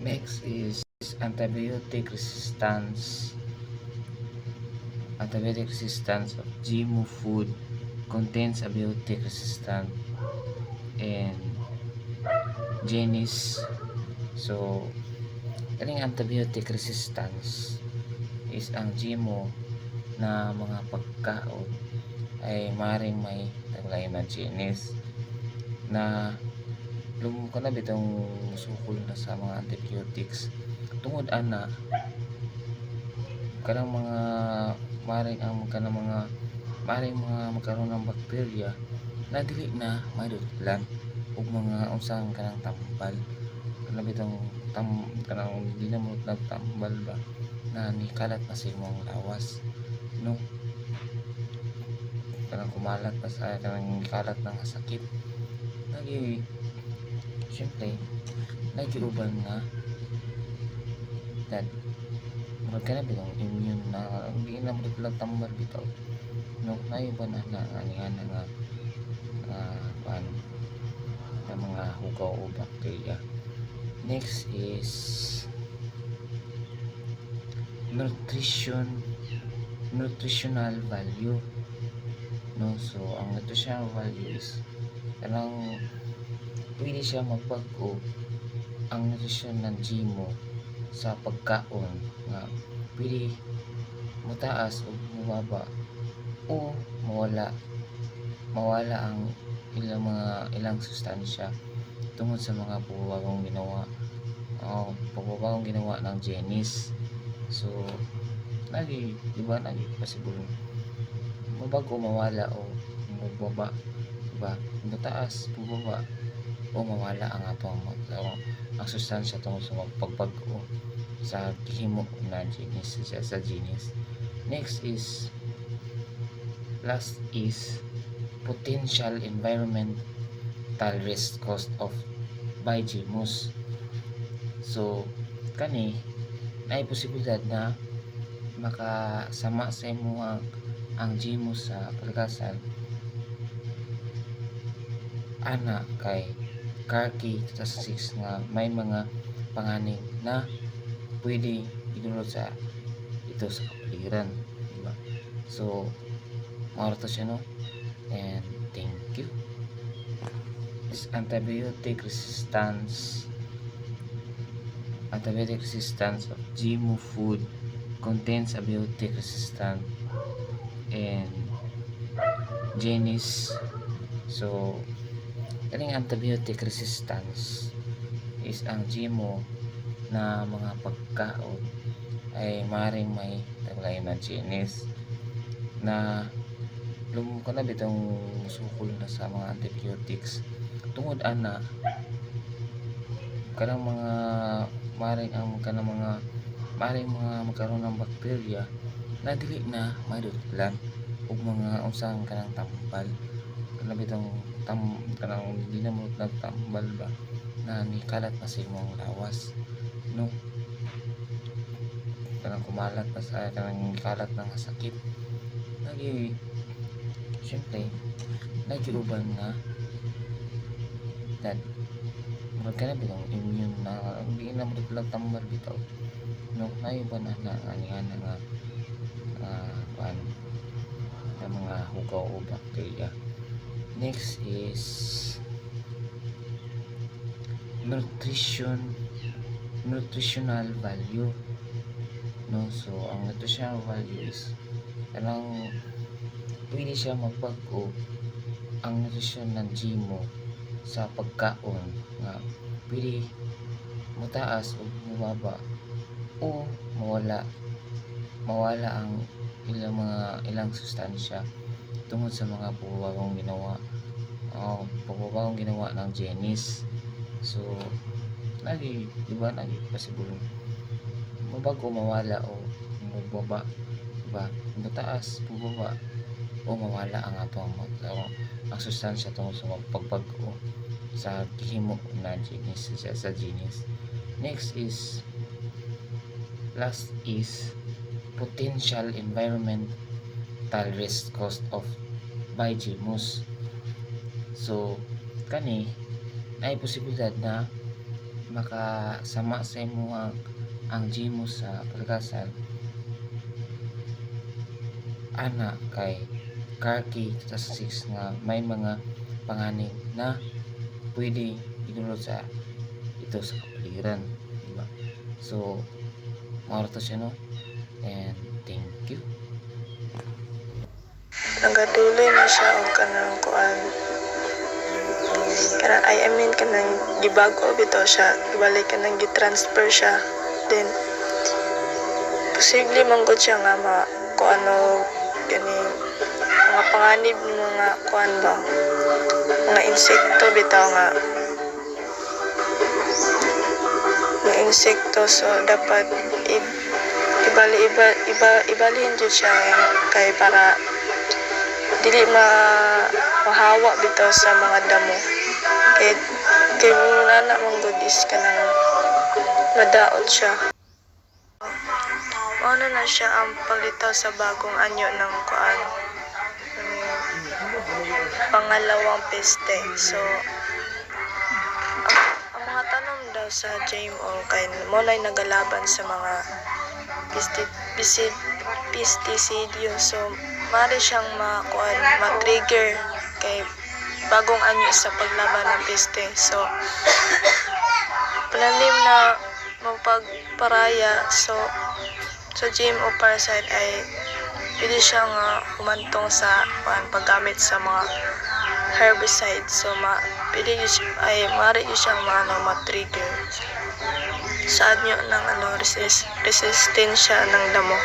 Next is antibiotic resistance. Antibiotic resistance of GMO food contains abiotic resistant and genus. So, kaning antibiotic resistance is ang GMO na mga pagkaon ay maaaring may taglay na genus na ko na bitong sukol na sa mga antibiotics tungod ana kanang mga maaaring mga magkaroon ng bakterya na dili na maidutlan ug mga unsang kanang tambal kana bitong kanang di na mo nagtambal ba na nikalat pa sa imong lawas no kanang kumalat pa sa kanang kalat ng sakit lagi syempre nagiuban nga that murag ka na bitong immune na hindi na mo lang tambal bitaw no naiuban na anihan nga paano ng mga hugaw o bakterya. Next is nutritional value, no? So ang nutritional value is kanang pwede siya magbago ang nutrisyon ng GMO sa pagkaon nga pwede mutaas o mababa o mawala ang ilang sustansya tungod sa mga pagbabagong ginawa ng genus. So lagi diba lagi possible mabago mawala o magbaba diba mataas bubaba o mawala ang atong ang sustansya tungod sa pagbago sa gihimo na genus sa genus. Next is last is potential environmental risk caused of by GMOs. So kani naay posibilidad na makasama sa imo ang GMOs sa kalikasan ana kay Karki 2006 nga may mga panganib na pwede idulot sa ito sa kapaligiran diba? So mao to siya no and thank you. Is antibiotic resistance of GMO food contains abiotic resistant and genus. So kaning antibiotic resistance is ang GMO na mga pagkaon ay maaaring may taglay na genus na ko na bitong sukol na sa mga antibiotics tungod ana kanang mga maaaring mga magkaroon ng bakterya na dili na maidutlan ug mga unsang kanang tambal kana bitong kanang di na mo nagtambal ba na nikalat pa sa imong lawas no kanang kumalat pa sa kanang kalat ng sakit lagi syempre nagiuban nga that murag ka na bitong immune na hindi na mo lang tambal bitaw no naiuban na anihan nga paano ng mga hugaw o bakterya. Next is nutritional value, no? So ang nutritional value is kanang pwede siya magbago ang nutrisyon ng GMO sa pagkaon nga pwede mataas o mababa o mawala ang ilang sustansya tungod sa mga pagbabagong ginawa ng genus. So lagi diba lagi possible mabago mawala o magbaba diba mataas bubaba o mawala ang atong ang sustansya tungod sa pagbago sa gihimo na genus sa genus. Next is last is potential environmental risk caused of by GMOs. So kani naay posibilidad na makasama sa imo ang GMO sa kalikasan ana kay Karki 6 nga may mga panganib na pwede idulot sa ito sa kapaligiran, diba? So mao to siya, no? And thank you. Nagatuloy na siya og kanang kuan. I mean kanang gibago bitaw siya, ibalik kanang gi-transfer siya. Then posible man gud siya nga kuano kani mga panganib mga kuan ba, mga insekto bitaw nga mga insekto, so dapat ibalhin jud siya kay para dili mahawa bitaw sa mga damo, kay nana mong good is kanang madaot siya. Ano na siya ang paglitaw sa bagong anyo ng kuan, pangalawang peste. So ang mga tanom daw sa GMO kay mo nay nagalaban sa mga pestisidyo. So mari siyang ma-trigger kay bagong anyo sa paglaban ng peste. So pananim na mapagparaya so GMO parasite ay pwede siyang humantong sa paggamit sa mga herbicide. So mari siyang ma-trigger sa anyo ng resistensya ng damo.